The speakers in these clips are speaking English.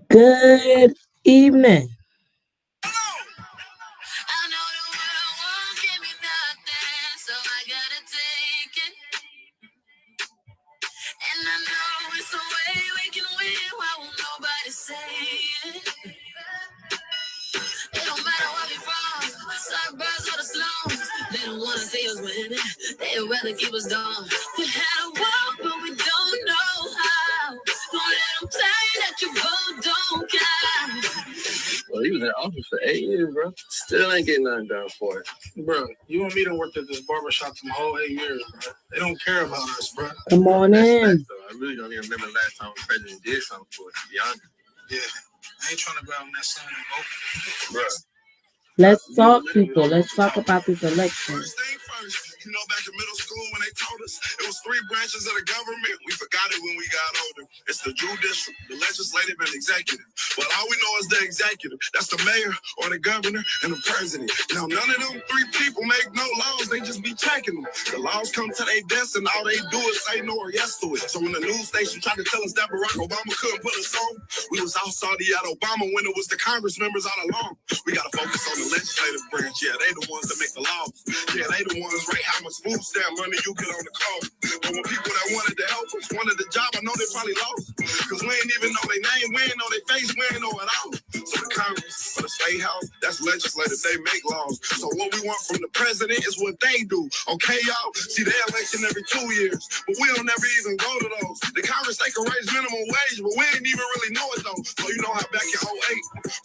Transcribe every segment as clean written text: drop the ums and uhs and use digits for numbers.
Good evening. I know the world won't give me nothing, so I gotta take it. And I know it's a way we can win. Why won't nobody say it? It don't matter where we from, suburbs or the slums. They don't wanna see us winning. They'd rather keep us down. We had a war, but we don't know how. Don't let them tell you that your vote don't count. Well, he was in office for 8 years, bro. Still ain't getting nothing done for it. Bro, you and me done worked at this barbershop for the whole 8 years, bro. They don't care about us, bro. Come on That's in. facts, though. I really don't even remember the last time the president did something for us, to be honest. Yeah, I ain't trying to go out on that Sunday vote. Bro. Let's talk, people. Let's talk about this election. First thing first, back in middle school when they taught us it was three branches of the government. We forgot it when we got older. It's the judicial, the legislative, and executive. But all we know is the executive. That's the mayor or the governor and the president. Now, none of them three people make no laws. They just be checking them. The laws come to their desk and all they do is say no or yes to it. So when the news station tried to tell us that Barack Obama couldn't put us on, we was all salty at Obama when it was the Congress members all along. We got to focus on the legislative branch. Yeah, they the ones that make the laws. Yeah, they the ones rate how much food stamp money you get on the call. But when people that wanted to help us wanted the job, I know they probably lost. Because we ain't even know their name, we ain't know their face, we ain't know it all. So the Congress or the State House, that's legislative, they make laws. So what we want from the president is what they do. Okay, y'all? See, they election every 2 years, but we don't never even go to those. The Congress, they can raise minimum wage, but we ain't even really know it though. So you know how back in '08,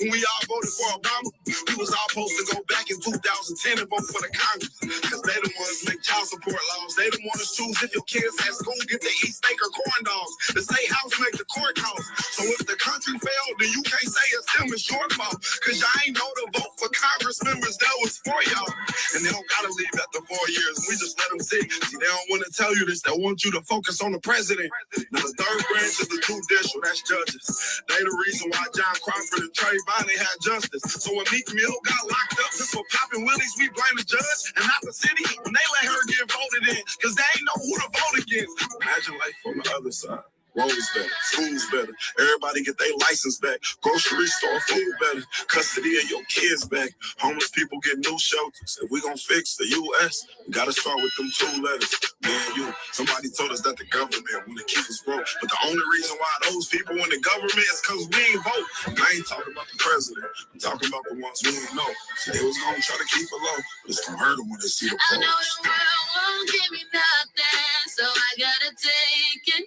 when we all voted for Obama, we was all supposed to go back in 2010 and vote for the Congress. Because they the ones make child support laws. They the ones choose if your kids at school get to eat steak or corn dogs. The state house make the court calls. So if the country failed, then you can't say it's them, it's your fault. Because y'all ain't know to vote for Congress members that was for y'all. And they don't gotta leave after 4 years. We just let them sit. See, they don't want to tell you this. They want you to focus on the president. Now the third branch is the judicial, that's judges. They the reason why John Crawford and Trayvon had justice. So when Meek Mill got locked up just for popping willies, we blame the judge and not the city. When they let her get voted in, because they ain't know who to vote against. Imagine life on the other side. Roads better, schools better, everybody get their license back, grocery store food better, custody of your kids back, homeless people get new shelters. If we gon' fix the U.S., we gotta start with them 2 letters. Me and you, somebody told us that the government wanna keep us broke, but the only reason why those people in the government is because we ain't vote. I ain't talking about the president, I'm talking about the ones we ain't know. So they was gonna try to keep it low, but it's gonna hurt them when they see the I polls. know the world won't give me nothing, so I gotta take it.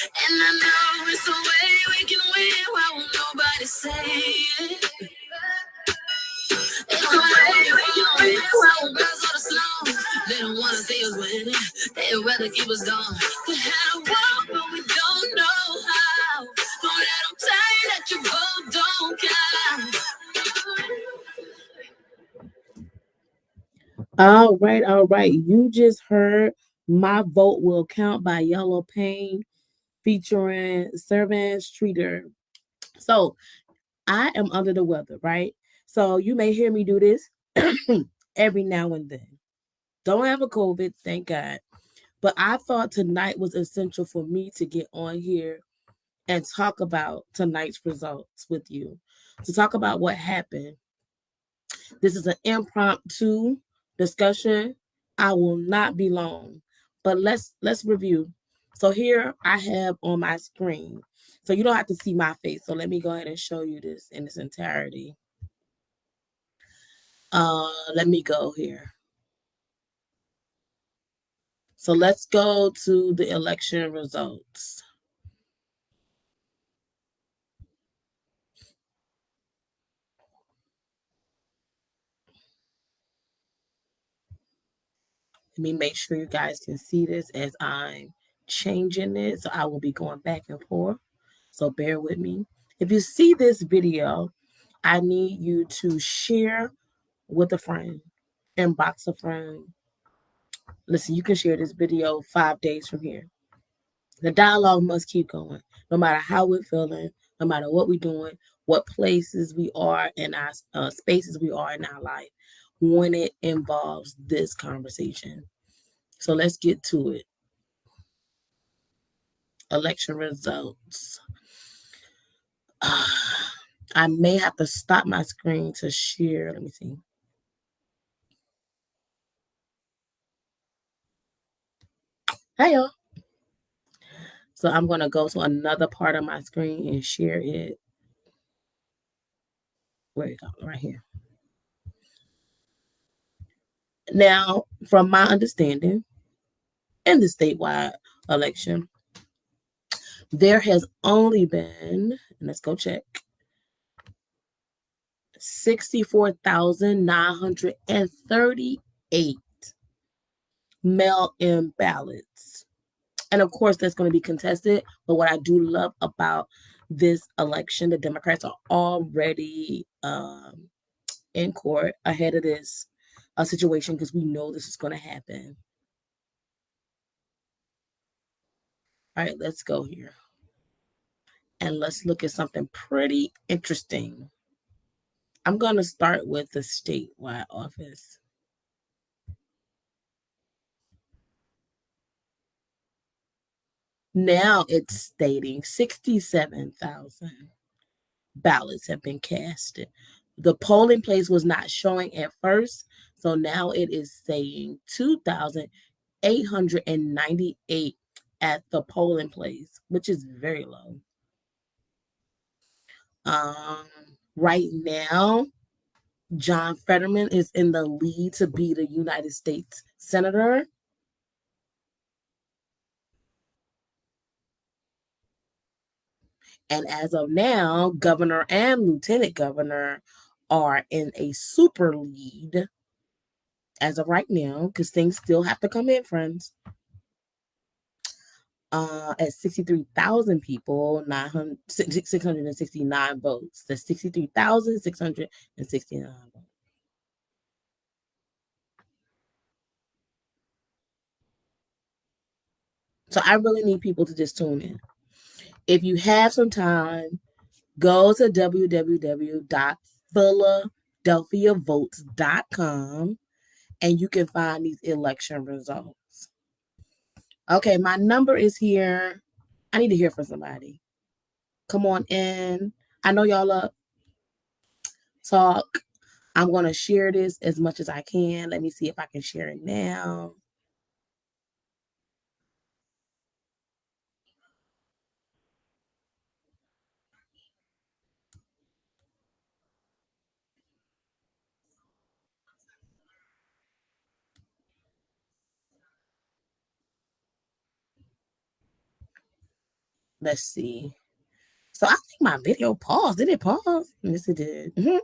And I know it's a way we can win. Why won't nobody say it? It's a way we can win. Why won't girls on the slums? They don't wanna see us winning. They'd rather keep us down. We had a war, but we don't know how. Don't let them tell you that your vote don't count. All right, all right. You just heard My Vote Will Count by Yellow Pain featuring Servant Streeter. So I am under the weather, right? So you may hear me do this every now and then. Don't have a COVID, thank God. But I thought tonight was essential for me to get on here and talk about tonight's results with you. To talk about what happened. This is an impromptu discussion. I will not be long, but let's review. So here I have on my screen. So you don't have to see my face. So let me go ahead and show you this in its entirety. Let me go here. So let's go to the election results. Let me make sure you guys can see this as I'm changing it. So I will be going back and forth. So bear with me. If you see this video, I need you to share with a friend, inbox a friend. Listen, you can share this video 5 days from here. The dialogue must keep going, no matter how we're feeling, no matter what we're doing, what places we are in our spaces we are in our life when it involves this conversation. So let's get to it. election results. I may have to stop my screen to share. Let me see. Hey, y'all. So I'm going to go to another part of my screen and share it. Where you go? Right here. Now, from my understanding, in the statewide election, there has only been, and let's go check, 64,938 mail-in ballots. And of course, that's going to be contested. But what I do love about this election, the Democrats are already in court ahead of this situation because we know this is going to happen. All right, let's go here. And let's look at something pretty interesting. I'm going to start with the statewide office. Now it's stating 67,000 ballots have been casted. The polling place was not showing at first, so now it is saying 2,898 at the polling place, which is very low. Right now, John Fetterman is in the lead to be the United States Senator. And as of now, governor and lieutenant governor are in a super lead as of right now, because things still have to come in, friends. At 63,000 people, 669 votes. That's 63,669 votes. So I really need people to just tune in. If you have some time, go to www.philadelphiavotes.com and you can find these election results. Okay, my number is here. I need to hear from somebody. Come on in. I know y'all up. Talk. I'm going to share this as much as I can. Let me see if I can share it now. Let's see. So I think my video paused. Did it pause? Yes, it did. But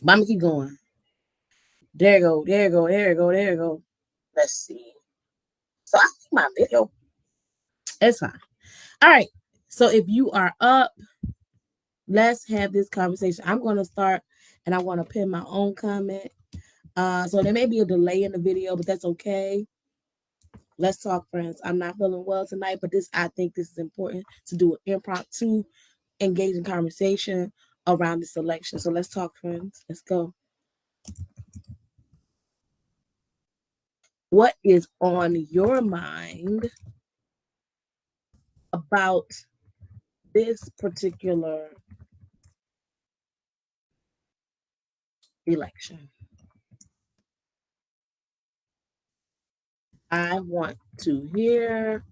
I'm going to keep going. There you go. There you go. There you go. There you go. Let's see. So I think my video, it's fine. All right. So if you are up, let's have this conversation. I'm going to start and I want to pin my own comment. So there may be a delay in the video, but that's okay. Let's talk, friends. I'm not feeling well tonight, but I think this is important to do an impromptu, engaging conversation around this election. So let's talk, friends. Let's go. What is on your mind about this particular election? I want to hear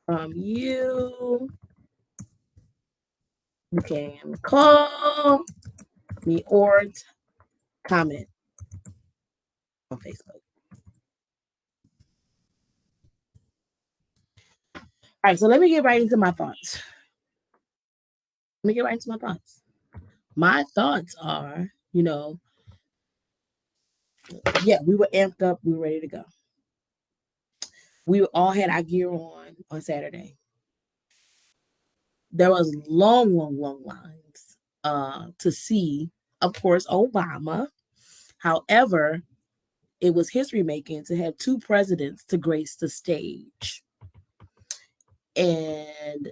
from you. You can call me or comment on Facebook. All right, so let me get right into my thoughts. My thoughts are, yeah, we were amped up. We were ready to go. We all had our gear on Saturday. There was long lines to see, of course, Obama. However, it was history making to have two presidents to grace the stage. And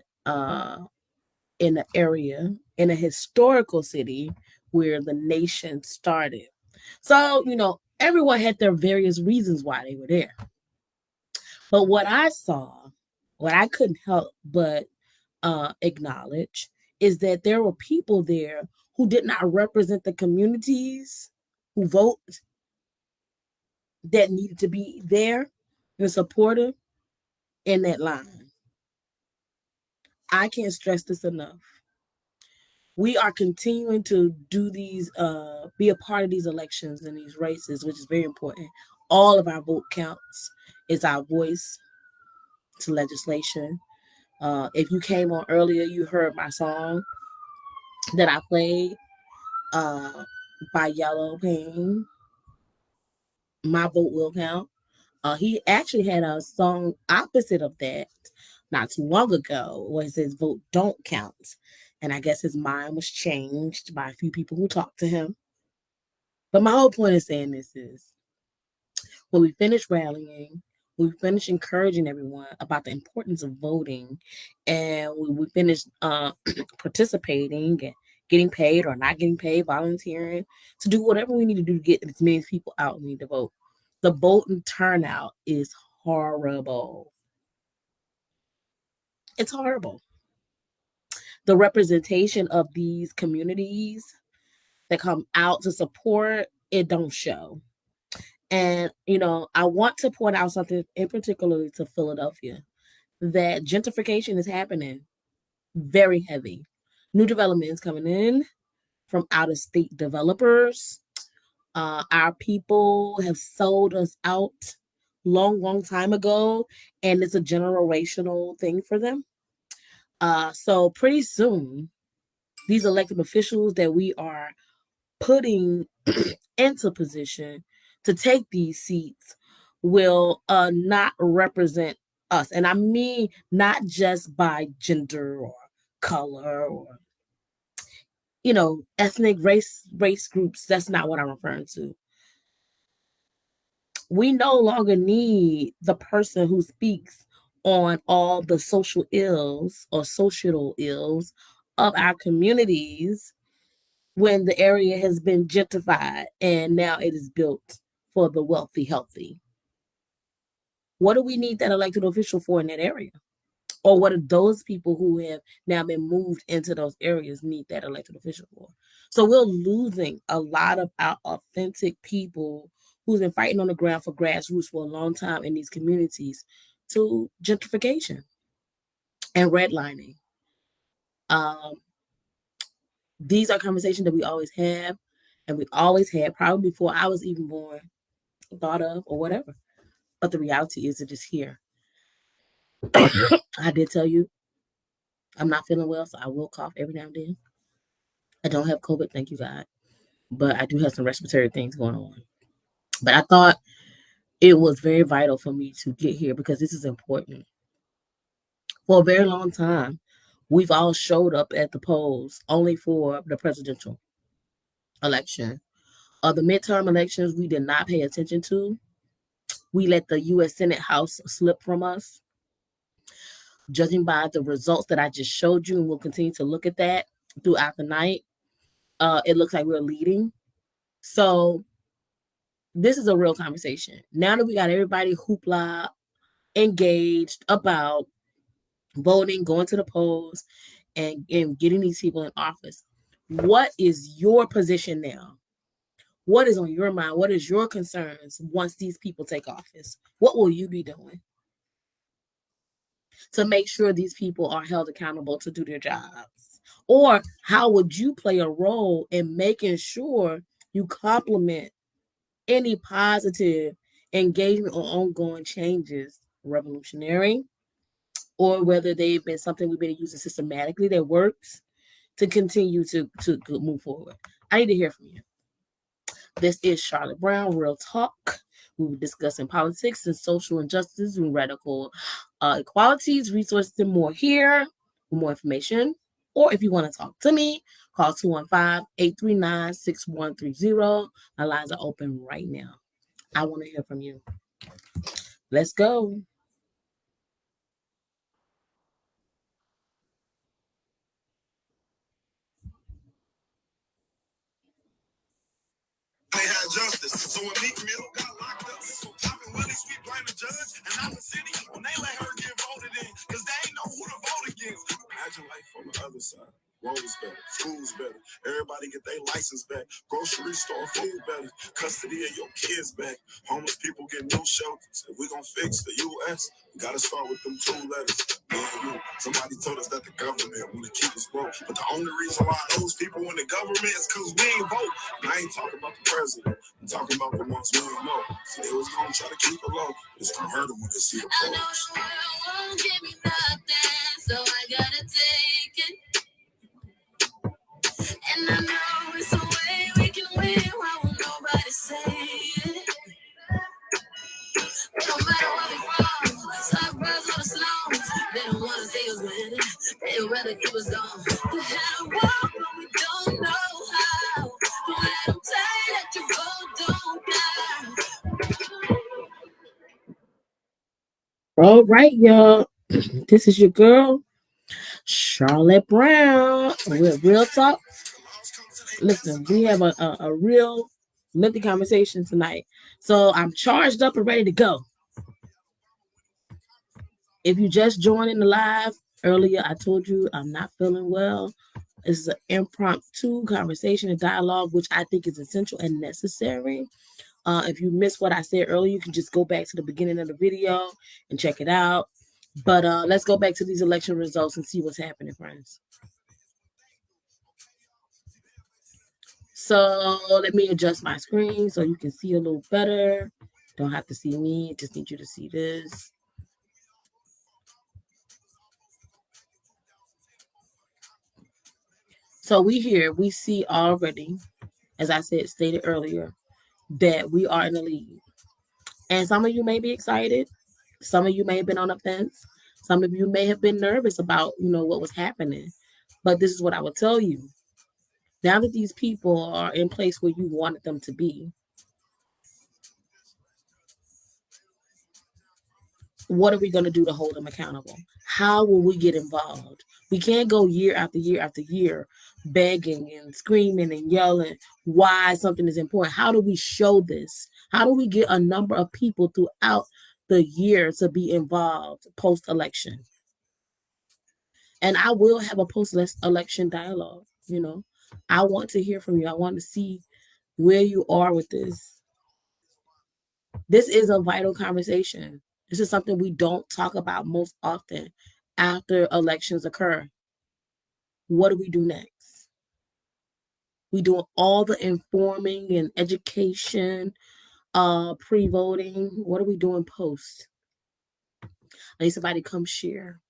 in an area, in a historical city where the nation started. So, everyone had their various reasons why they were there. But what I saw what I couldn't help but acknowledge is that there were people there who did not represent the communities who vote that needed to be there and supportive in that line. I can't stress this enough. We are continuing to do these, be a part of these elections and these races, which is very important. All of our vote counts. It's our voice to legislation. If you came on earlier, you heard my song that I played by Yellow Pain. My vote will count. He actually had a song opposite of that not too long ago, where it says vote don't count. And I guess his mind was changed by a few people who talked to him. But my whole point in saying this is when we finish rallying, we finish encouraging everyone about the importance of voting, and we finish participating and getting paid or not getting paid, volunteering to do whatever we need to do to get as many people out who need to vote. The voting turnout is horrible. It's horrible. The representation of these communities that come out to support it don't show. And I want to point out something in particularly to Philadelphia, that gentrification is happening very heavy. New developments coming in from out of state developers. Our people have sold us out long time ago, and it's a generational thing for them. So pretty soon, these elected officials that we are putting into position to take these seats will not represent us. And I mean not just by gender or color or ethnic race groups. That's not what I'm referring to. We no longer need the person who speaks on all the social ills or social ills of our communities when the area has been gentrified and now it is built for the wealthy, healthy. What do we need that elected official for in that area? Or what do those people who have now been moved into those areas need that elected official for? So we're losing a lot of our authentic people who's been fighting on the ground for grassroots for a long time in these communities to gentrification and redlining. These are conversations that we always have, and we always had probably before I was even born, thought of, or whatever. But the reality is it is here. I did tell you I'm not feeling well, so I will cough every now and then. I don't have COVID, thank you, God. But I do have some respiratory things going on. But I thought it was very vital for me to get here because this is important. For a very long time, we've all showed up at the polls only for the presidential election. The midterm elections, we did not pay attention to. We let the U.S. Senate House slip from us. Judging by the results that I just showed you, and we'll continue to look at that throughout the night, it looks like we're leading. So this is a real conversation. Now that we got everybody hoopla, engaged about voting, going to the polls, and getting these people in office, what is your position now? What is on your mind? What is your concerns once these people take office? What will you be doing to make sure these people are held accountable to do their jobs? Or how would you play a role in making sure you complement any positive engagement or ongoing changes, revolutionary, or whether they've been something we've been using systematically that works to continue to move forward? I need to hear from you. This is Charlotte Brown, Real Talk. We were discussing politics and social injustice and radical equalities, resources, and more here. For more information, or if you want to talk to me, call 215-839-6130. My lines are open right now. I want to hear from you. Let's go. They had justice. So when Meek Mill got locked up, so poppin' Willie Sweet blame the judge, and not the city, when they let her get voted in. roads better, schools better, everybody get their license back, grocery store food better, custody of your kids back, homeless people get new shelters. If we gonna fix the U.S., we gotta start with them 2 letters. Me and you. Somebody told us that the government wanna keep us broke, but the only reason why those people in the government is because we ain't vote. And I ain't talking about the president. I'm talking about the ones we ain't know. So they was gonna try to keep it low. It's gonna hurt them when they see the I know polls. the world won't give me nothing, so I gotta take it. And I know it's a way we can win. Why won't nobody say it? No matter where we from, suburbs or the slums, they don't wanna see us winning. They'd rather keep us gone. We had a walk, but we don't know how. Don't let them tell you that your vote don't count. All right, y'all. This is your girl, Charlotte Brown, with Real Talk. Listen, we have a real lengthy conversation tonight. So I'm charged up and ready to go. If you just joined in the live earlier, I told you I'm not feeling well. This is an impromptu conversation and dialogue, which I think is essential and necessary. If you missed what I said earlier, you can just go back to the beginning of the video and check it out. But let's go back to these election results and see what's happening, friends. So let me adjust my screen so you can see a little better. Don't have to see me, just need you to see this. So we see already, as I stated earlier, that we are in the lead. And some of you may be excited. Some of you may have been on the fence. Some of you may have been nervous about, what was happening. But this is what I will tell you. Now that these people are in place where you wanted them to be, what are we going to do to hold them accountable? How will we get involved? We can't go year after year after year begging and screaming and yelling why something is important. How do we show this? How do we get a number of people throughout the year to be involved post-election? And I will have a post-election dialogue. I want to hear from you. I want to see where you are with this. This is a vital conversation. This is something we don't talk about most often after elections occur. What do we do next? We doing all the informing and education, pre-voting. What are we doing post? I need somebody to come share.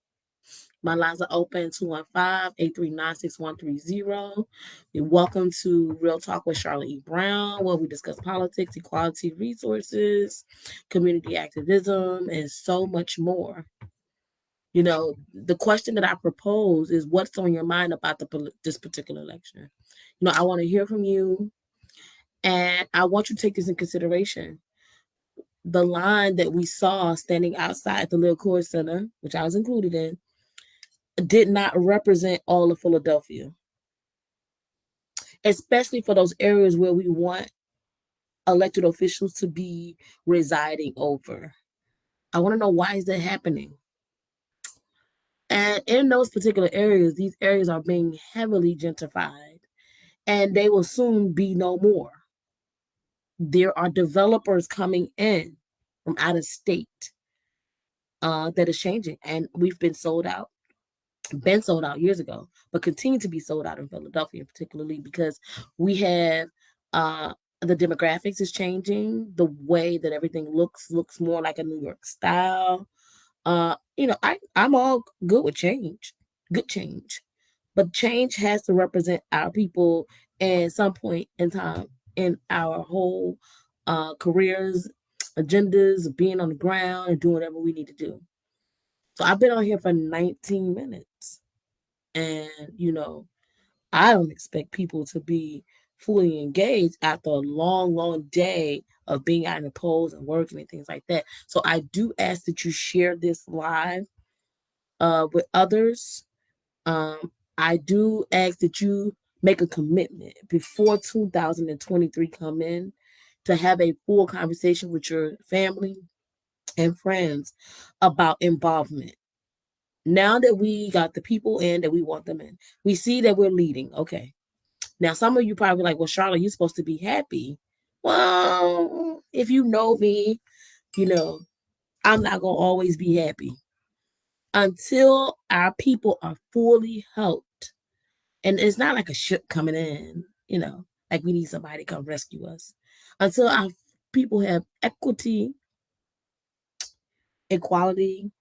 My lines are open, 215-839-6130. You're welcome to Real Talk with Charlotte E. Brown, where we discuss politics, equality, resources, community activism, and so much more. The question that I propose is, what's on your mind about this particular election? I want to hear from you, and I want you to take this in consideration. The line that we saw standing outside the Little Court Center, which I was included in, did not represent all of Philadelphia, especially for those areas where we want elected officials to be residing over. I want to know, why is that happening? And in those particular areas, these areas are being heavily gentrified, and they will soon be no more. There are developers coming in from out of state that is changing, and we've been sold out years ago, but continue to be sold out in Philadelphia, particularly because we have the demographics is changing. The way that everything looks more like a New York style. I'm all good with change, good change, but change has to represent our people at some point in time in our whole careers, agendas, being on the ground and doing whatever we need to do. So I've been on here for 19 minutes. And, I don't expect people to be fully engaged after a long, long day of being out in the polls and working and things like that. So I do ask that you share this live with others. I do ask that you make a commitment before 2023 come in to have a full conversation with your family and friends about involvement. Now that we got the people in that we want them in, we see that we're leading. Okay. Now, some of you probably like, well, Charlotte, you're supposed to be happy. Well, if you know me, you know, I'm not going to always be happy until our people are fully helped. And it's not like a ship coming in, you know, like we need somebody to come rescue us. Until our people have equity, equality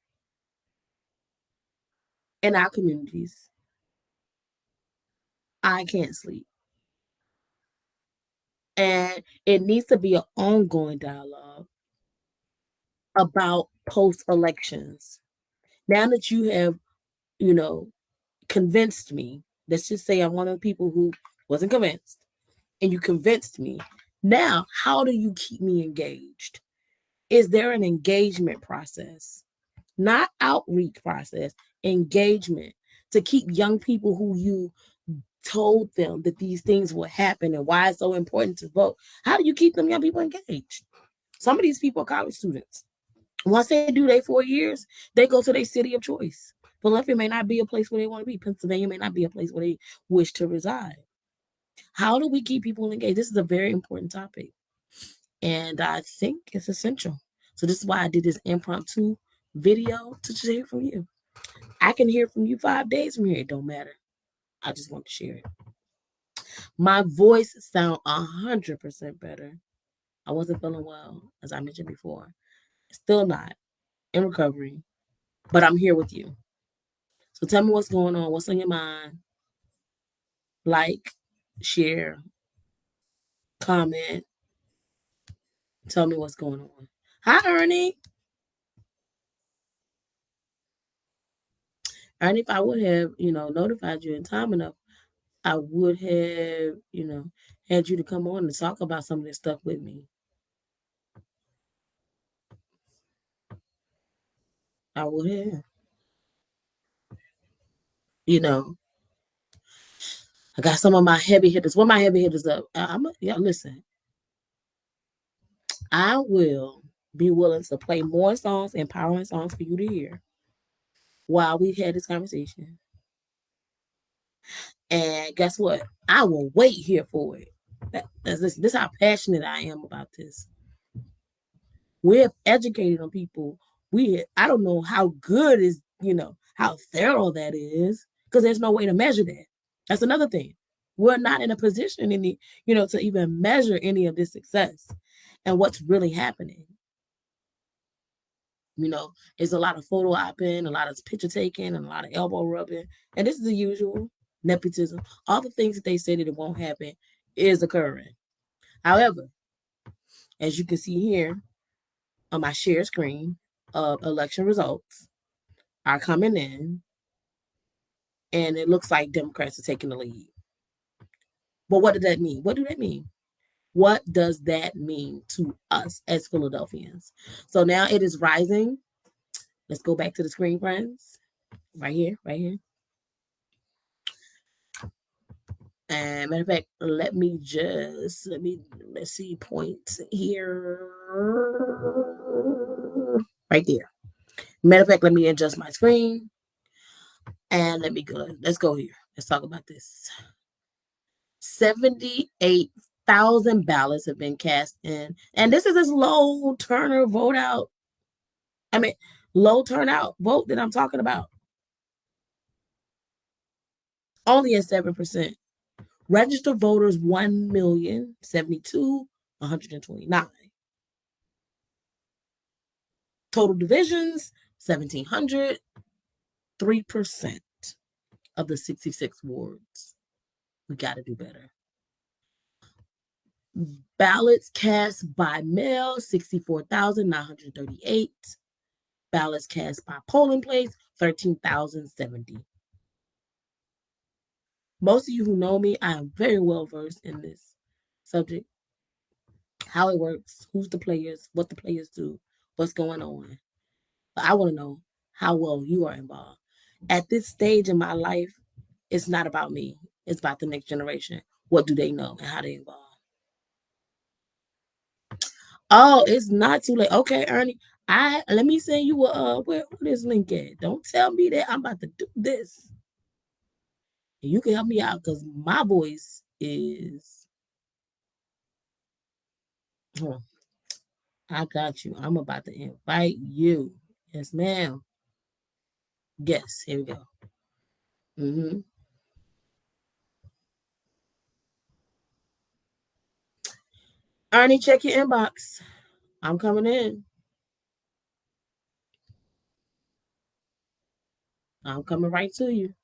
in our communities, I can't sleep. And it needs to be an ongoing dialogue about post-elections. Now that you have, you know, convinced me, let's just say I'm one of the people who wasn't convinced, and you convinced me. Now, how do you keep me engaged? Is there an engagement process? Not outreach process, engagement to keep young people who you told them that these things will happen and why it's so important to vote. How do you keep them young people engaged? Some of these people are college students. Once they do their 4 years, they go to their city of choice. Philadelphia may not be a place where they want to be. Pennsylvania may not be a place where they wish to reside. How do we keep people engaged? This is a very important topic. And I think it's essential. So this is why I did this impromptu video to just hear from you. I can hear from you 5 days from here. It don't matter. I just want to share it. My voice sound 100% better. I wasn't feeling well, as I mentioned before. Still not in recovery, but I'm here with you. So tell me what's going on. What's on your mind? Like, share, comment. Tell me what's going on. Hi, Ernie. Ernie, if I would have, notified you in time enough, I would have, had you to come on and talk about some of this stuff with me. I would have. I got some of my heavy hitters. What my heavy hitters up? Listen. I will be willing to play more songs, empowering songs for you to hear while we had this conversation. And guess what? I will wait here for it. This is how passionate I am about this. We're educated on people. I don't know how good is, how thorough that is, because there's no way to measure that. That's another thing. We're not in a position to even measure any of this success and what's really happening. There's a lot of photo opping, a lot of picture taking, and a lot of elbow rubbing. And this is the usual nepotism. All the things that they say that it won't happen is occurring. However, as you can see here on my share screen of election results are coming in, and it looks like Democrats are taking the lead. But what does that mean? What do that mean? What does that mean to us as Philadelphians? So now it is rising. Let's go back to the screen, friends. Right here. And matter of fact, let's see points here. Right there. Matter of fact, let me adjust my screen. And let's go here. Let's talk about this. 78,000 ballots have been cast in. And this is this low turnout vote that I'm talking about. Only at 7%. Registered voters, 1,072,129. Total divisions, 1,700. 3% of the 66 wards. We got to do better. Ballots cast by mail, 64,938. Ballots cast by polling place, 13,070. Most of you who know me, I am very well versed in this subject. How it works, who's the players, what the players do, what's going on. But I want to know how well you are involved. At this stage in my life, it's not about me. It's about the next generation. What do they know and how they involve? Oh, it's not too late. Okay, Ernie, Let me send you where this link at. Don't tell me that I'm about to do this. And you can help me out because my voice is. I got you. I'm about to invite you. Yes, ma'am. Yes, here we go. Ernie, check your inbox. I'm coming in. I'm coming right to you.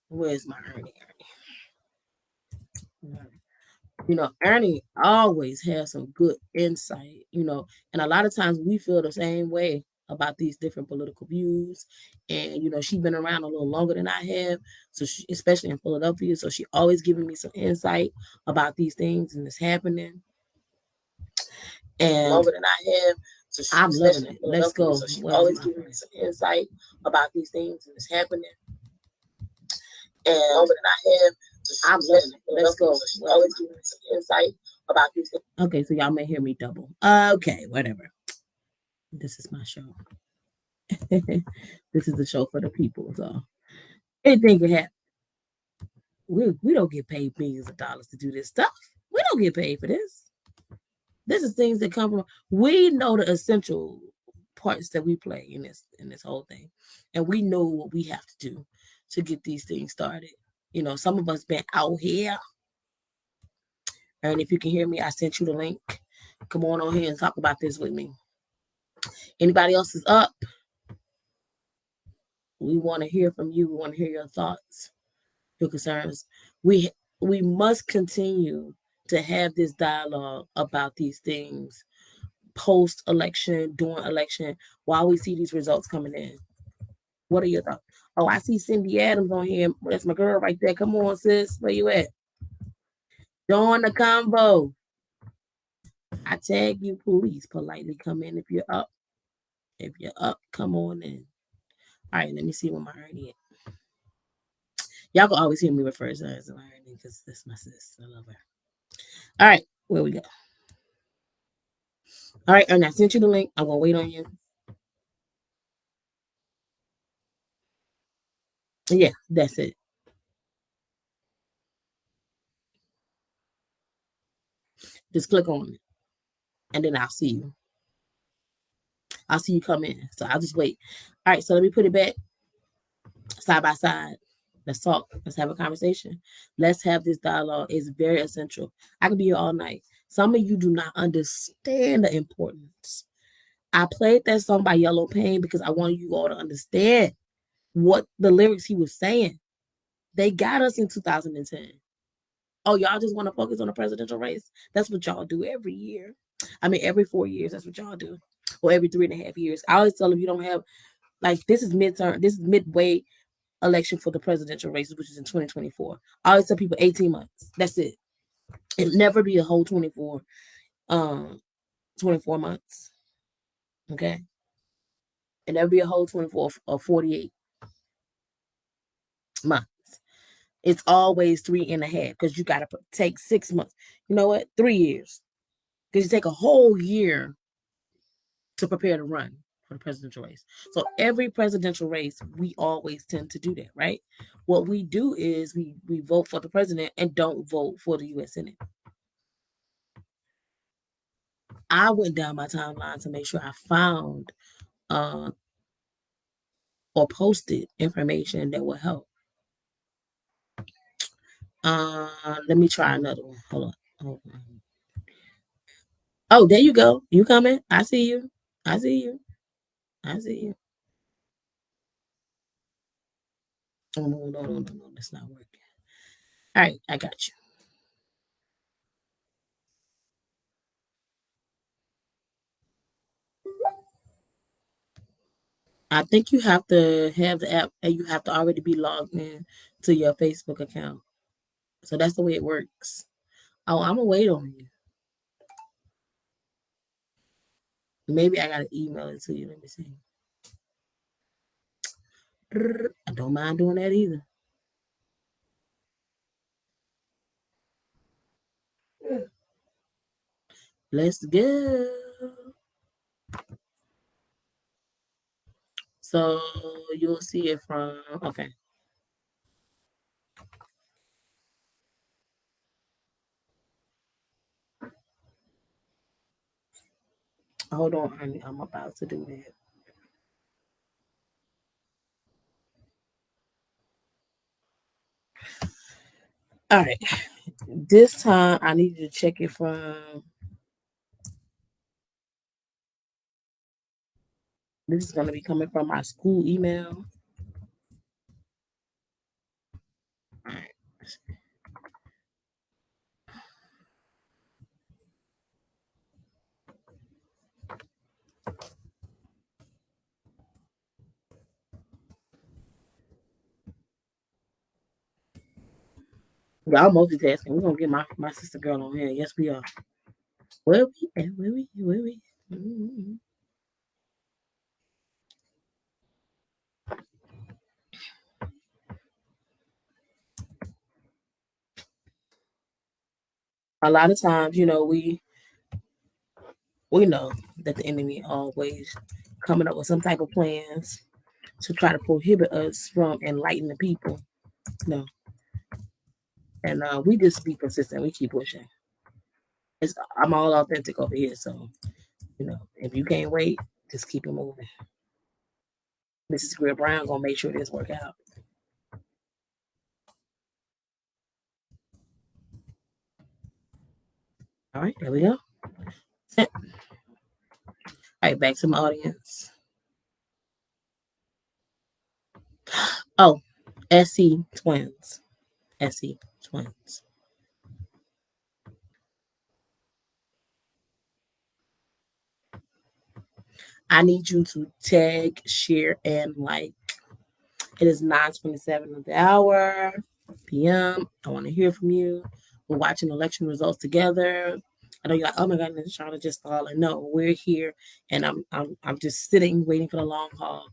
Where's my Ernie? Ernie always has some good insight, and a lot of times we feel the same way about these different political views. And, she's been around a little longer than I have, so especially in Philadelphia. So she always giving me some insight about these things and it's happening. And longer than I have. So I'm loving it. Let's go. So she always giving me some insight about these things and it's happening. And longer than I have. So I'm loving it. Let's go. So she always giving me some insight about these things. Okay, so y'all may hear me double. Okay, whatever. This is my show. This is the show for the people. So anything can happen. We don't get paid millions of dollars to do this stuff. We don't get paid for this. This is things that come from. We know the essential parts that we play in this whole thing, and we know what we have to do to get these things started. Some of us been out here, and if you can hear me, I sent you the link. Come on here and talk about this with me. Anybody else is up? We want to hear from you. We want to hear your thoughts, your concerns. We must continue to have this dialogue about these things post-election, during election, while we see these results coming in. What are your thoughts? Oh, I see Cindy Adams on here. That's my girl right there. Come on, sis. Where you at? Join the convo. I tag you. Please politely come in if you're up. If you're up, come on in. All right, let me see where my Ernie at. Y'all can always hear me refer to her as my Ernie because that's my sis. I love her. All right, where we go? All right, Ernie, I sent you the link. I'm going to wait on you. Yeah, that's it. Just click on it, and then I'll see you. I'll see you come in. So I'll just wait. All right, so let me put it back side by side. Let's talk. Let's have a conversation. Let's have this dialogue. It's very essential. I could be here all night. Some of you do not understand the importance. I played that song by Yellow Pain because I want you all to understand what the lyrics he was saying. They got us in 2010. Oh, y'all just want to focus on the presidential race? That's what y'all do every year. I mean, every 4 years, that's what y'all do. Or every 3.5 years. I always tell them you don't have, this is midterm, this is midway election for the presidential race, which is in 2024. I always tell people 18 months. That's it. It'll never be a whole 24 months. Okay? It'll never be a whole 24 or 48 months. It's always 3.5 because you got to take 6 months. You know what? 3 years. Because you take a whole year to prepare to run for the presidential race. So every presidential race, we always tend to do that, right? What we do is we vote for the president and don't vote for the U.S. Senate. I went down my timeline to make sure I found or posted information that will help. Let me try another one. Hold on. Oh, there you go. You coming? I see you. I see you. I see you. Oh, no. That's not working. All right, I got you. I think you have to have the app and you have to already be logged in to your Facebook account. So that's the way it works. Oh, I'm gonna wait on you. Maybe I gotta email it to you. Let me see. I don't mind doing that either. Let's go. So you'll see it from okay. Hold on, honey. I'm about to do that. All right. This time I need you to check it from this is gonna be coming from my school email. All right. Y'all multitasking. We're gonna get my sister girl on here. Yes, we are. Where we at? Where we? Mhm. A lot of times, we know that the enemy always coming up with some type of plans to try to prohibit us from enlightening the people. No, and we just be persistent. We keep pushing. I'm all authentic over here, so if you can't wait, just keep it moving. Mrs. Greer Brown gonna make sure this work out. All right, there we go. All right, back to my audience. Oh, SC twins. SC twins. I need you to tag, share, and like. It is 9:27 of the hour, p.m. I want to hear from you. We're watching election results together. I know you're like, oh my goodness, Shauna just falling. No, we're here, and I'm just sitting, waiting for the long haul.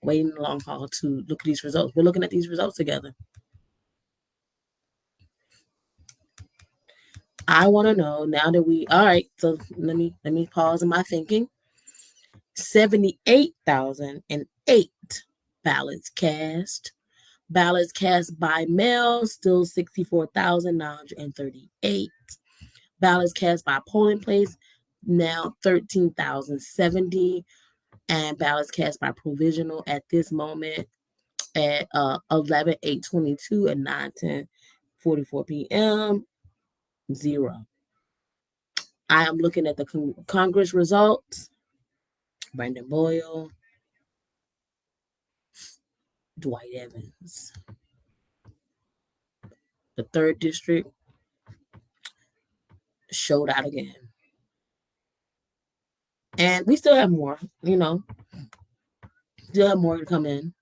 Waiting the long haul to look at these results. We're looking at these results together. I want to know now that we all right. So let me pause in my thinking. 78,008 ballots cast. Ballots cast by mail, still 64,938. Ballots cast by polling place, now 13,070. And ballots cast by provisional at this moment at 11/8/22 and 9:10:44 p.m. 0. I am looking at the Congress results. Brandon Boyle, Dwight Evans. The third district showed out again. And we still have more, still have more to come in.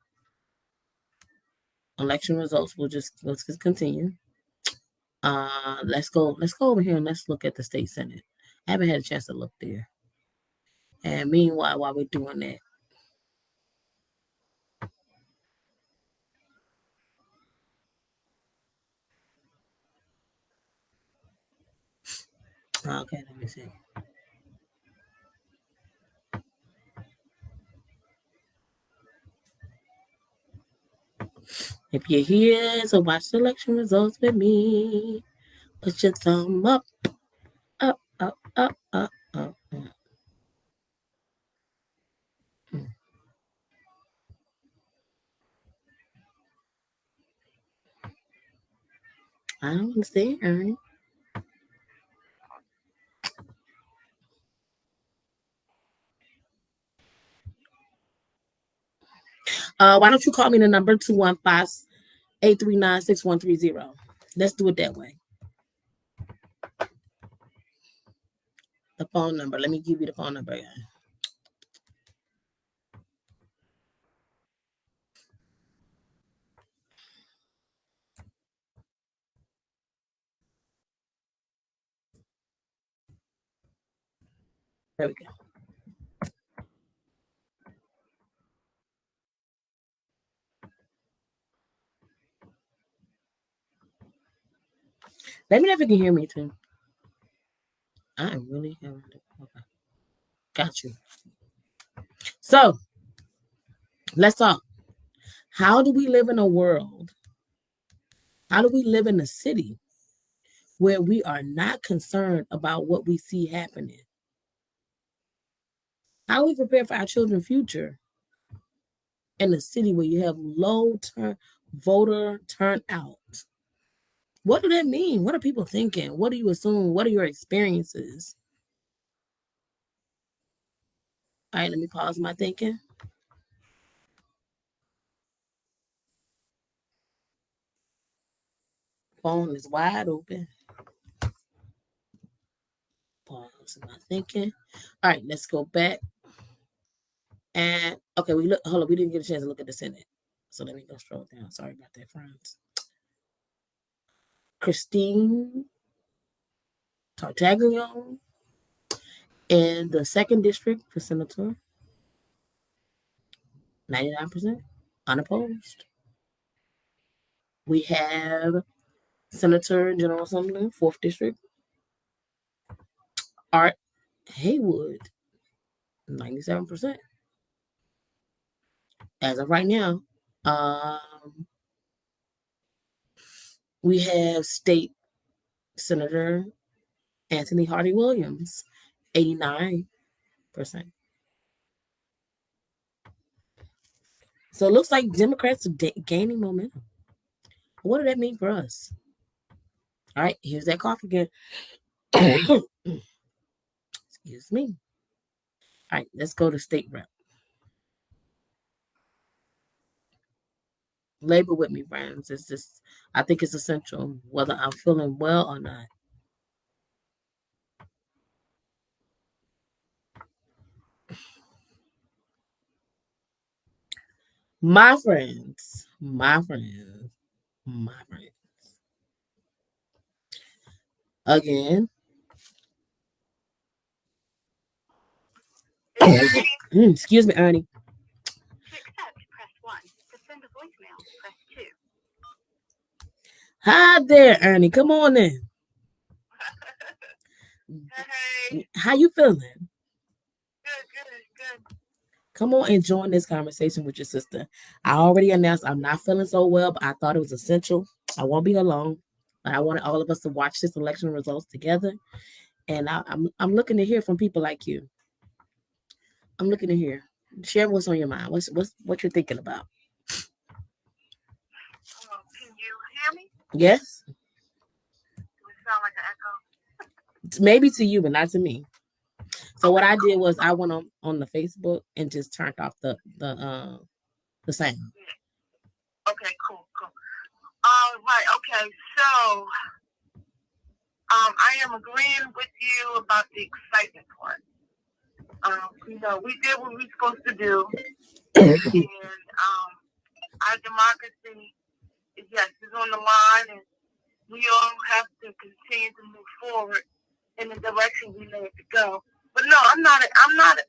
Election results will let's just continue. Let's go over here and let's look at the state senate. I haven't had a chance to look there. And meanwhile, while we're doing that, okay, let me see. If you're here to watch the election results with me, put your thumb up, up, up, up, up, up. I don't understand, Ernie. Why don't you call me the number 215-839-6130? Let's do it that way. The phone number. Let me give you the phone number again. There we go. Let me know if you can hear me too. I am really having it. Okay. Got you. So let's talk. How do we live in a world? How do we live in a city where we are not concerned about what we see happening? How do we prepare for our children's future in a city where you have low voter turnout? What do that mean? What are people thinking? What do you assume? What are your experiences? All right, let me pause my thinking. Phone is wide open. Pause my thinking. All right, let's go back. And okay, we didn't get a chance to look at the Senate. So let me go scroll down. Sorry about that, friends. Christine Tartaglione in the 2nd District for Senator. 99% unopposed. We have Senator General Assembly, 4th District. Art Haywood, 97%. As of right now, we have State Senator Anthony Hardy Williams, 89%. So it looks like Democrats are gaining momentum. What does that mean for us? All right, here's that cough again. Excuse me. All right, let's go to state rep. Labor with me, friends. It's just, I think it's essential, whether I'm feeling well or not. My friends. Again. Excuse me, Ernie. To accept, press 1. To send a voicemail, press 2. Hi there, Ernie. Come on in. Hey. How you feeling? Good. Come on and join this conversation with your sister. I already announced I'm not feeling so well, but I thought it was essential. I won't be alone. But I wanted all of us to watch this election results together. And I'm looking to hear from people like you. I'm looking to hear. Share what's on your mind. What you're thinking about. Can you hear me? Yes? Does it sound like an echo? Maybe to you, but not to me. So what I did was I went on the Facebook and just turned off the sound. Okay, cool. Right, okay. So I am agreeing with you about the excitement part. We did what we were supposed to do. And our democracy, yes, is on the line, and we all have to continue to move forward in the direction we need to go. But no, I'm not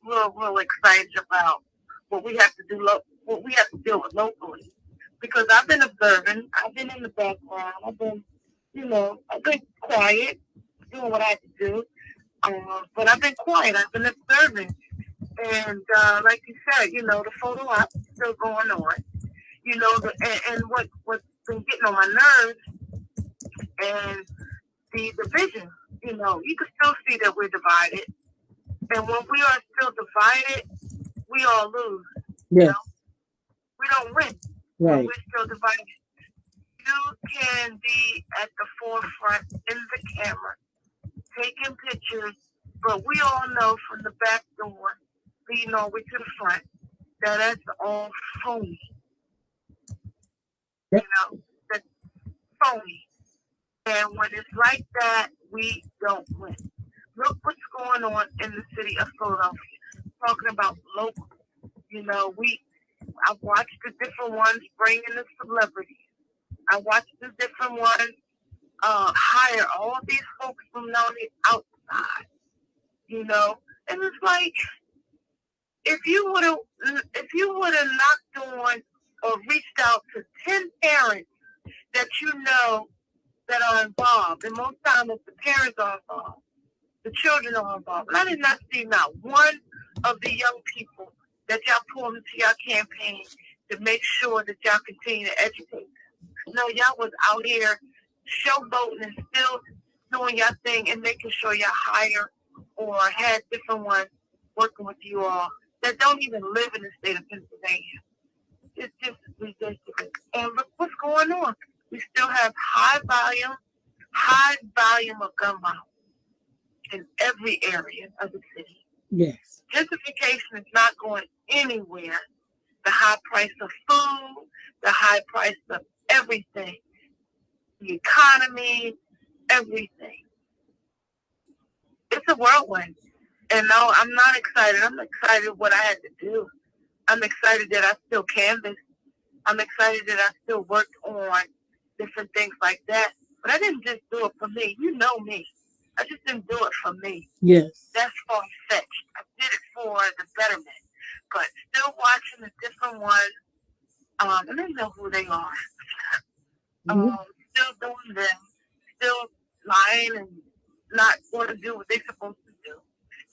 real excited about what we have to do, what we have to deal with locally, because I've been observing, I've been in the background, I've been quiet, doing what I have to do, but I've been quiet, I've been observing, and like you said, the photo op is still going on, and what's been getting on my nerves, and the division, you can still see that we're divided. And when we are still divided, we all lose. Yes. We don't win. Right. When we're still divided. You can be at the forefront in the camera, taking pictures, but we all know from the back door, leading all the way to the front, that's all phony. Yep. That's phony. And when it's like that, we don't win. Look what's going on in the city of Philadelphia. Talking about local, I've watched the different ones bring in the celebrities. I watched the different ones hire all these folks from down the outside, and it's like if you would have knocked on or reached out to 10 parents that that are involved. And most times it's the parents are involved. The children are involved. And I did not see not one of the young people that y'all pulled into your campaign to make sure that y'all continue to educate. No, y'all was out here showboating and still doing your thing and making sure y'all hire or had different ones working with you all that don't even live in the state of Pennsylvania. It's just ridiculous. And look what's going on. We still have high volume of gun violence in every area of the city. Yes. Gentrification is not going anywhere. The high price of food, the high price of everything, the economy, everything. It's a whirlwind. And no, I'm not excited. I'm excited what I had to do. I'm excited that I still canvassed. I'm excited that I still worked on different things like that. But I didn't just do it for me. You know me. I just didn't do it for me. Yes. That's far-fetched. I did it for the betterment. But still watching the different ones, and they know who they are. Still doing them. Still lying and not going to do what they're supposed to do.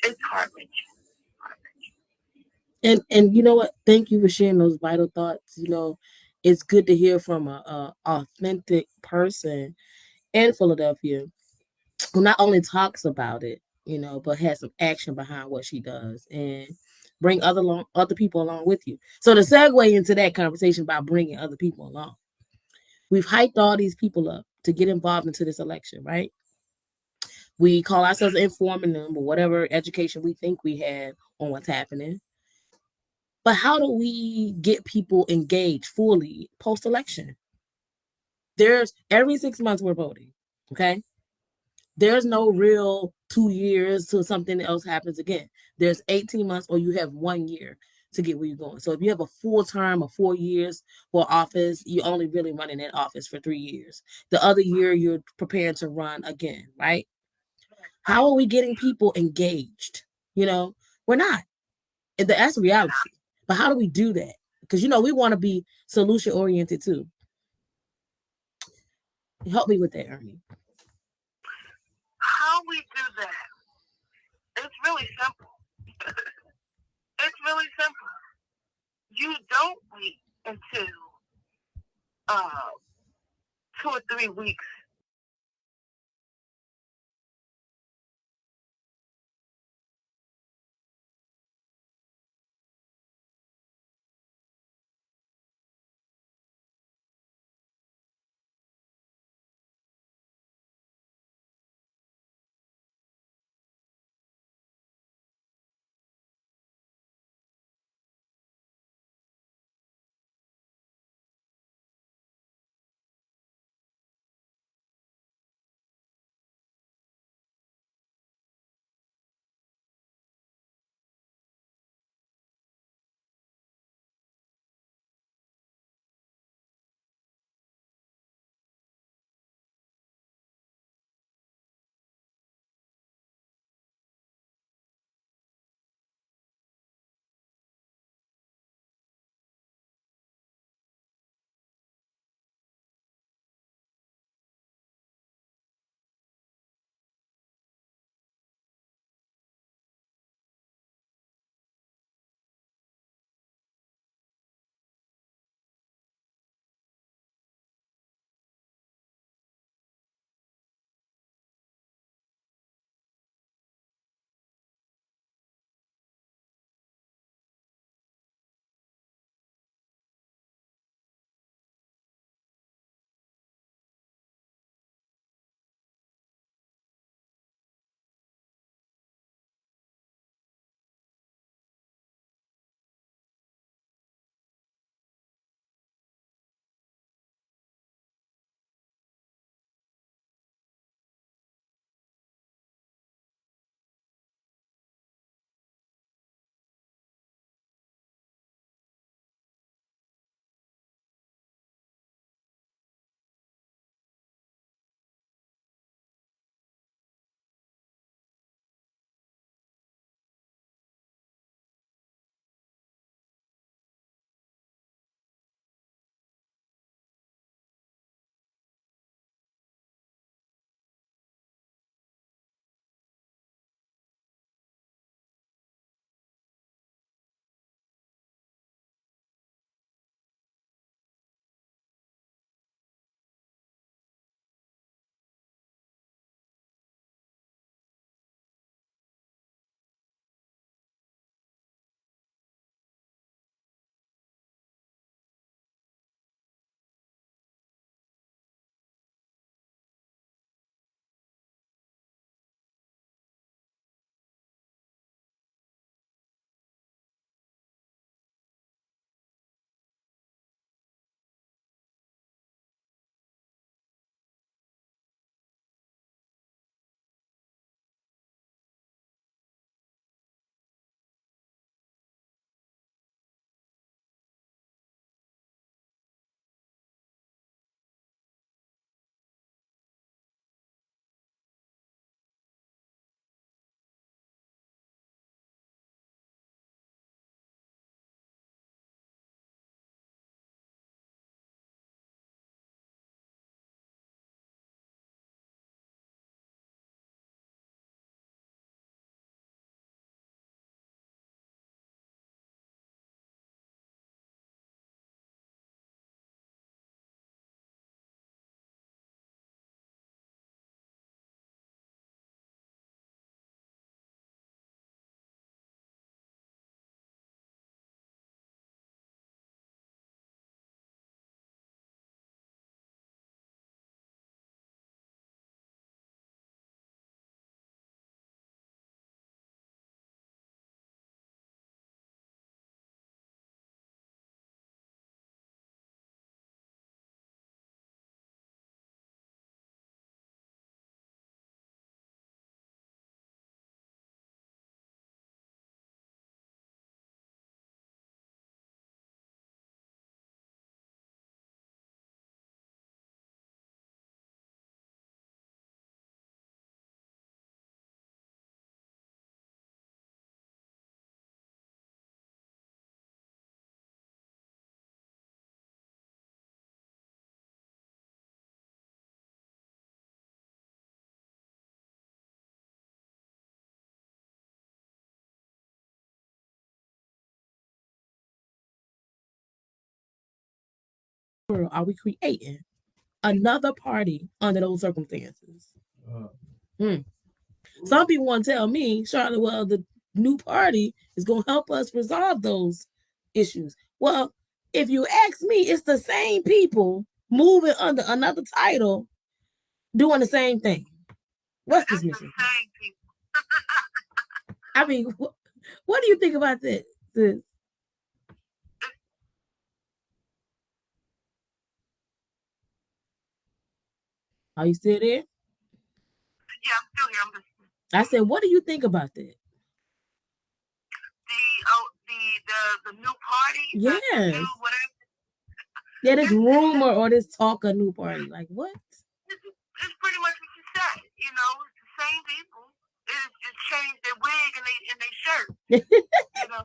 It's heart-wrenching. And you know what? Thank you for sharing those vital thoughts. You know, it's good to hear from a authentic person in Philadelphia who not only talks about it, you know, but has some action behind what she does and bring other people along with you. So to segue into that conversation about bringing other people along, we've hyped all these people up to get involved into this election, right? We call ourselves informing them or whatever education we think we have on what's happening. But how do we get people engaged fully post-election? There's every 6 months we're voting, okay? There's no real 2 years till something else happens again. There's 18 months or you have 1 year to get where you're going. So if you have a full term of 4 years for office, you're only really running that office for 3 years. The other year, you're preparing to run again, right? How are we getting people engaged? You know, we're not. That's reality. But how do we do that? Because, you know, we want to be solution oriented too. Help me with that, Ernie. How we do that? It's really simple. It's really simple. You don't wait until 2 or 3 weeks world are we creating another party under those circumstances? Some people want to tell me, Charlotte, well, the new party is going to help us resolve those issues. Well, if you ask me, it's the same people moving under another title doing the same thing. What's this mission? I mean, what do you think about this? Are you still there? Yeah, I'm still here. I'm listening. I said, what do you think about that? The new party? Yes. The new whatever? Yeah, this rumor or this talk of new party. Like, what? It's pretty much what you said. You know, it's the same people. It's changed their wig and their shirt. You know,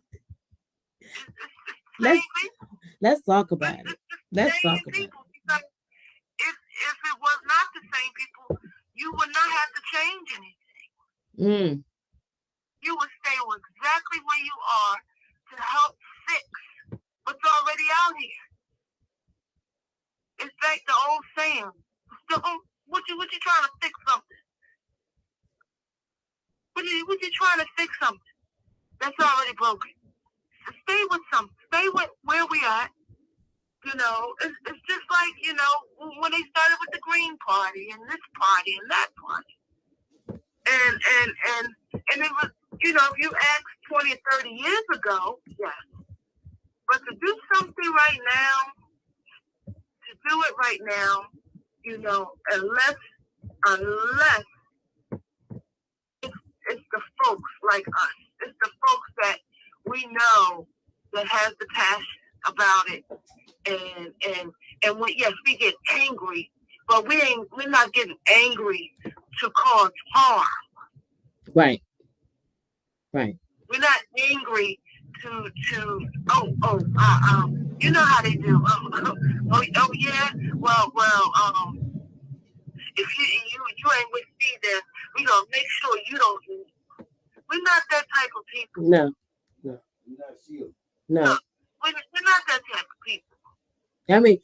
it's the same people. Let's talk about it. Let's talk about it. Because if it was not the same people, you would not have to change anything. You would stay exactly where you are to help fix what's already out here. It's like the old saying, what you trying to fix something? What you trying to fix something that's already broken? So stay with something. Stay with where we are. You know, it's just like, you know, when they started with the Green Party and this party and that party. And it was, you know, if you asked 20 or 30 years ago, yes. But to do something right now, you know, unless it's the folks like us. It's the folks that we know that has the passion about it. And we get angry, but we're not getting angry to cause harm. Right. We're not angry to you know how they do. Yeah. Well, if you ain't with me, then we gonna make sure you don't. We're not that type of people. No. We're not that type of people. I mean,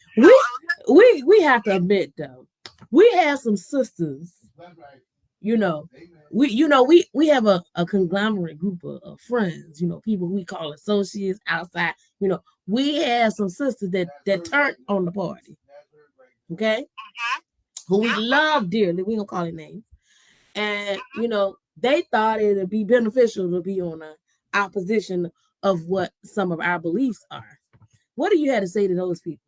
we have to admit though, we have some sisters. You know, we have a conglomerate group of friends. You know, people we call associates outside. You know, we have some sisters that turned on the party. Okay, who we love dearly. We don't call it names, and you know, they thought it'd be beneficial to be on the opposition of what some of our beliefs are. What do you have to say to those people?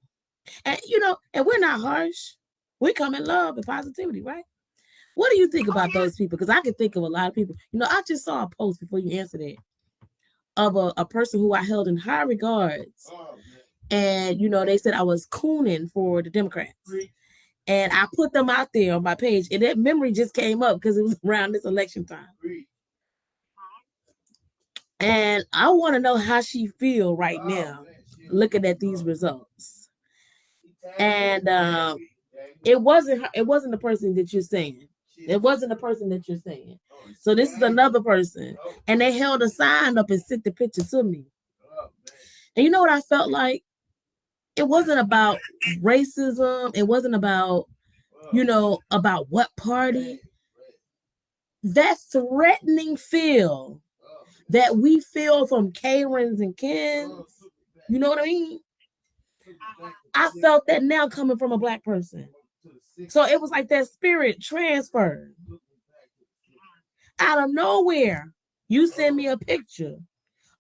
And you know, and we're not harsh. We come in love and positivity, right? What do you think about those people? Because I can think of a lot of people. You know, I just saw a post before you answered it of a person who I held in high regards. And, you know, they said I was cooning for the Democrats. And I put them out there on my page. And that memory just came up because it was around this election time. And I want to know how she feels right now looking at these results. And it wasn't the person that you're saying. It wasn't the person that you're saying. So this is another person. And they held a sign up and sent the picture to me. And you know what I felt like? It wasn't about racism. It wasn't about, you know, about what party. That threatening feel that we feel from Karens and Kens, you know what I mean? I felt that now coming from a Black person. So it was like that spirit transferred. Out of nowhere, you send me a picture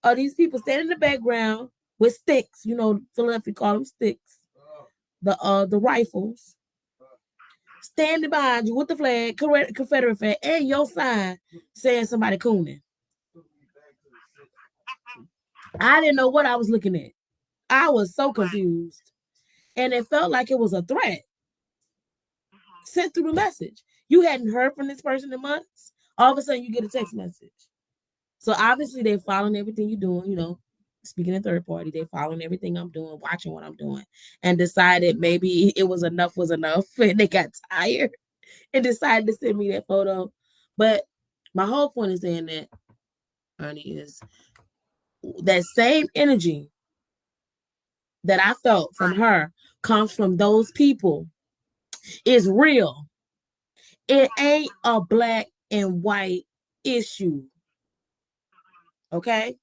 of these people standing in the background with sticks. You know, Philadelphia call them sticks. The rifles. Standing behind you with the flag, Confederate flag, and your sign saying somebody cooning. I didn't know what I was looking at. I was so confused. And it felt like it was a threat sent through the message. You hadn't heard from this person in months. All of a sudden, you get a text message. So obviously, they're following everything you're doing. You know, speaking in third party, they're following everything I'm doing, watching what I'm doing, and decided maybe it was enough, and they got tired and decided to send me that photo. But my whole point is saying that, Ernie, is that same energy that I felt from her comes from those people is real. It ain't a black and white issue. Okay?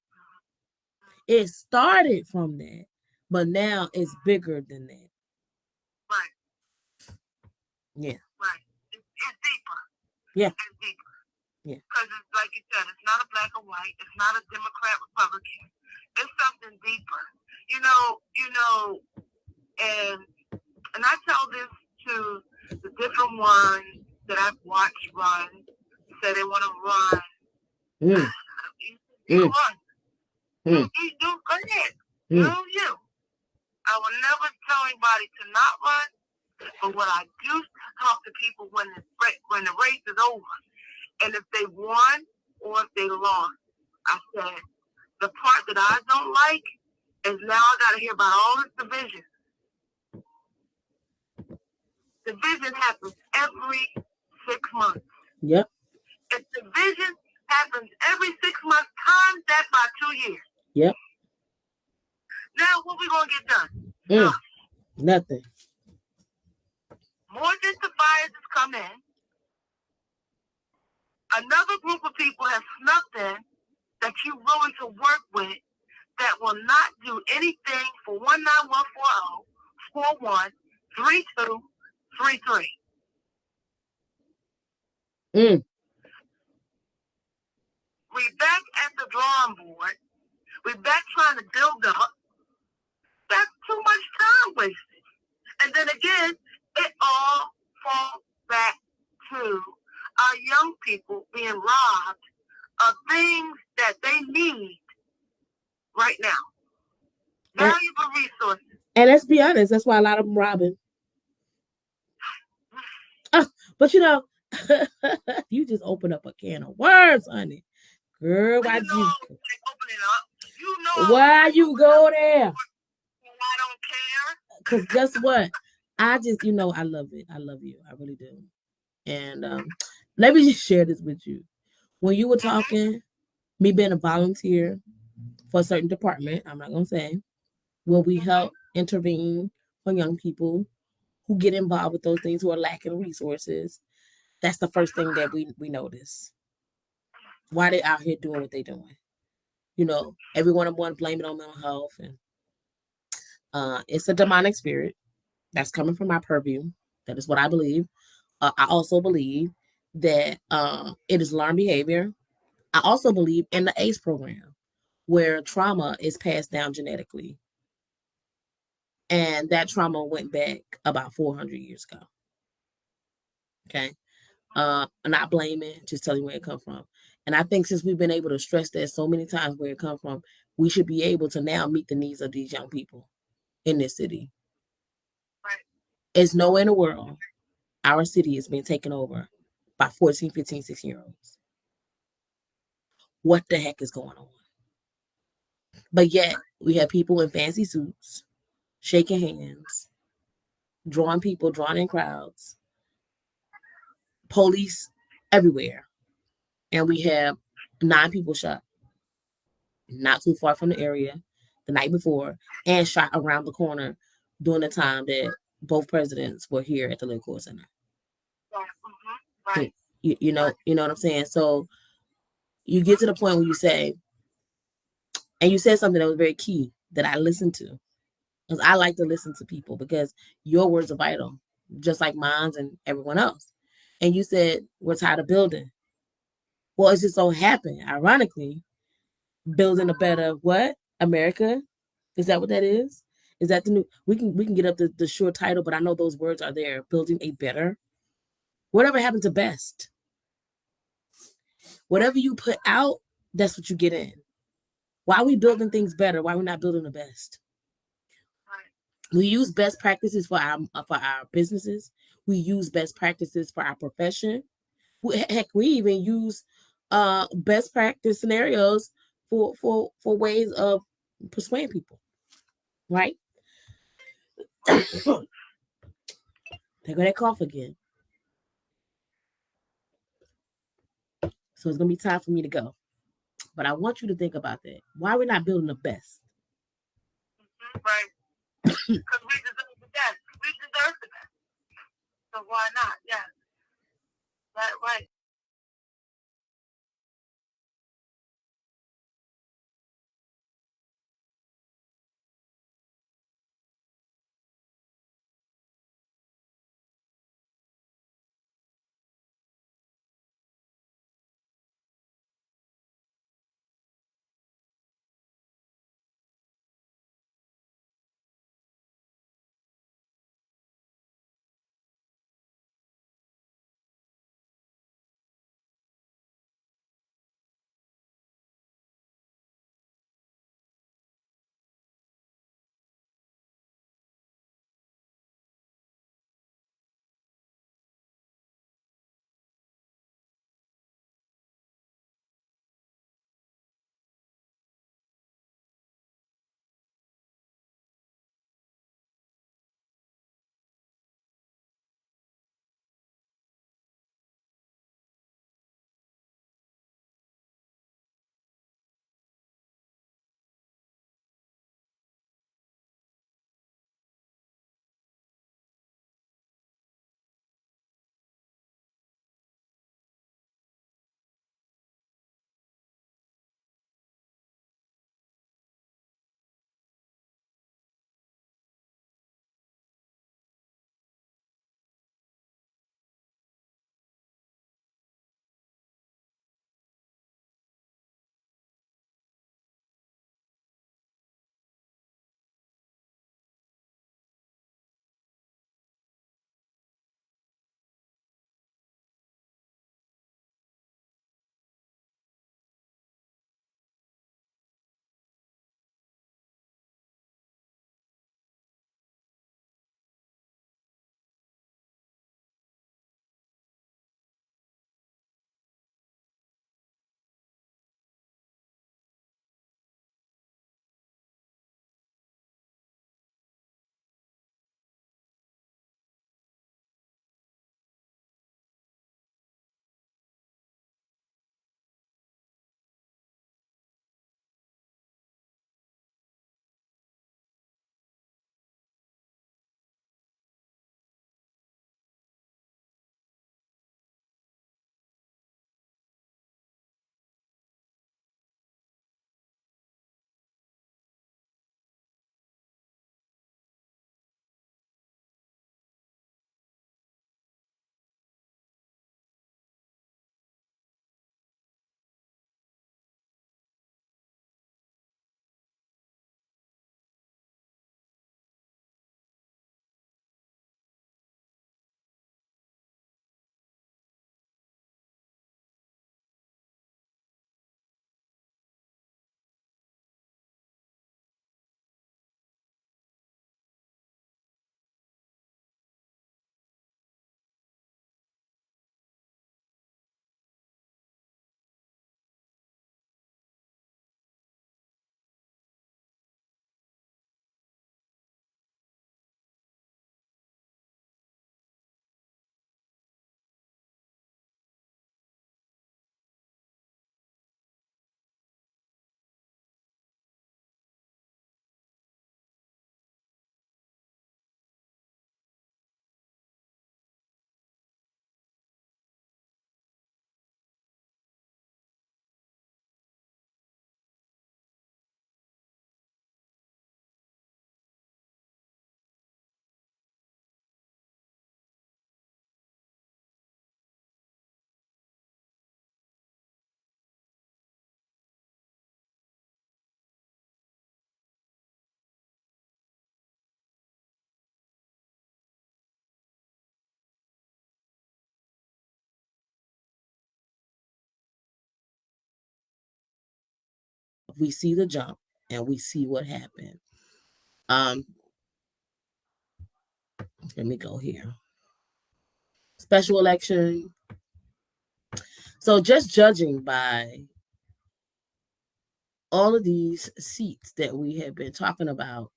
It started from that, but now it's bigger than that. Right. Yeah. Right. It's deeper. Yeah. It's deeper. Yeah. Because it's like you said, it's not a black or white. It's not a Democrat, Republican. It's something deeper. And I tell this to the different ones that I've watched run, say they want to run. You run. You go ahead. You. I will never tell anybody to not run, but what I do talk to people when the race is over, and if they won or if they lost, I said, the part that I don't like is now I got to hear about all this division. Division happens every 6 months. Yep. If division happens every 6 months, times that by 2 years. Yep. Now, what we going to get done? Nothing. More justifiers come in. Another group of people have snuck in that you're willing to work with that will not do anything for 19140 41 32 33. We're back at the drawing board. We're back trying to build up. That's too much time wasted. And then again, it all falls back to our young people being robbed of things that they need right now. Valuable resources. And let's be honest, that's why a lot of them robbing. But you just open up a can of worms, honey. Girl, why you open it up? Why you go there? I don't care. Because guess what? I just, I love it. I love you. I really do. And let me just share this with you. When you were talking, me being a volunteer for a certain department, I'm not going to say, where we help intervene for young people who get involved with those things, who are lacking resources, that's the first thing that we notice. Why they out here doing what they doing. Everyone of one blame it on mental health. And it's a demonic spirit that's coming from my purview. That is what I believe. I also believe that it is learned behavior. I also believe in the ACE program, where trauma is passed down genetically. And that trauma went back about 400 years ago. Okay. Not blaming, just telling you where it comes from. And I think since we've been able to stress that so many times where it comes from, we should be able to now meet the needs of these young people in this city. Right. It's nowhere in the world our city is being taken over by 14, 15, 16-year-olds. What the heck is going on? But yet, we have people in fancy suits, shaking hands, drawing in crowds, police everywhere. And we have 9 people shot not too far from the area the night before and shot around the corner during the time that both presidents were here at the Liquor Center. Right. You know what I'm saying? So you get to the point where you say, and you said something that was very key that I listened to. Because I like to listen to people because your words are vital, just like mine and everyone else. And you said, we're tired of building. Well, it just so happened, ironically, building a better what? America? Is that what that is? Is that the new? We can get up the short title, but I know those words are there. Building a better. Whatever happened to best? Whatever you put out, that's what you get in. Why are we building things better? Why are we not building the best? We use best practices for our businesses. We use best practices for our profession. Heck, we even use best practice scenarios for ways of persuading people. Right? There go that cough again. So it's gonna be time for me to go. But I want you to think about that. Why are we not building the best? Right. Because we deserve the best. why not? Yeah. That right. We see the jump and we see what happened. Um, let me go here. Special election. So just judging by all of these seats that we have been talking about,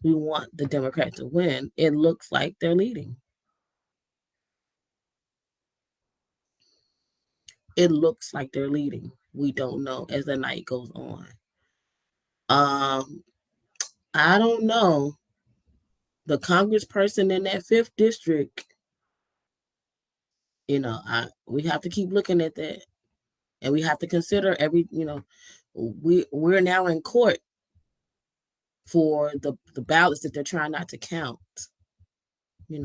we want the Democrat to win. It looks like they're leading. It looks like they're leading. We don't know as the night goes on. I don't know. The congressperson in that 5th district We have to keep looking at that, and we have to consider we're now in court for the ballots that they're trying not to count. You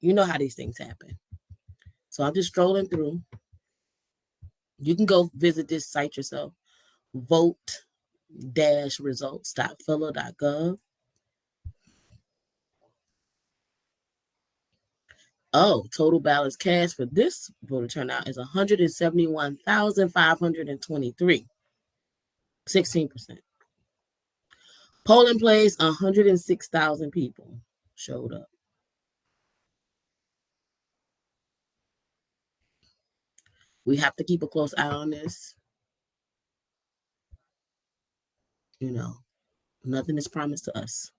know how these things happen. So I'm just strolling through. You can go visit this site yourself, vote-results.phila.gov. Total ballots cast for this voter turnout is 171,523, 16%. Polling place, 106,000 people showed up. We have to keep a close eye on this. Nothing is promised to us.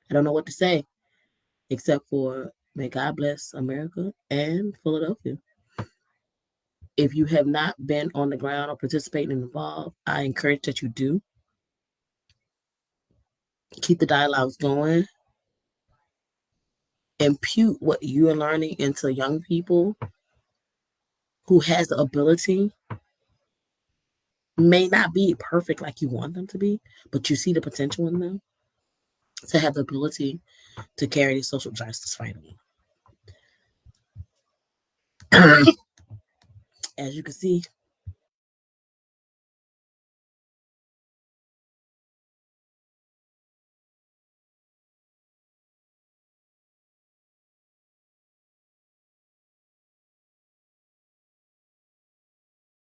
I don't know what to say, except for may God bless America and Philadelphia. If you have not been on the ground or participating and involved, I encourage that you do. Keep the dialogues going. Impute what you are learning into young people who has the ability. May not be perfect like you want them to be, but you see the potential in them to have the ability to carry the social justice fight on. As you can see,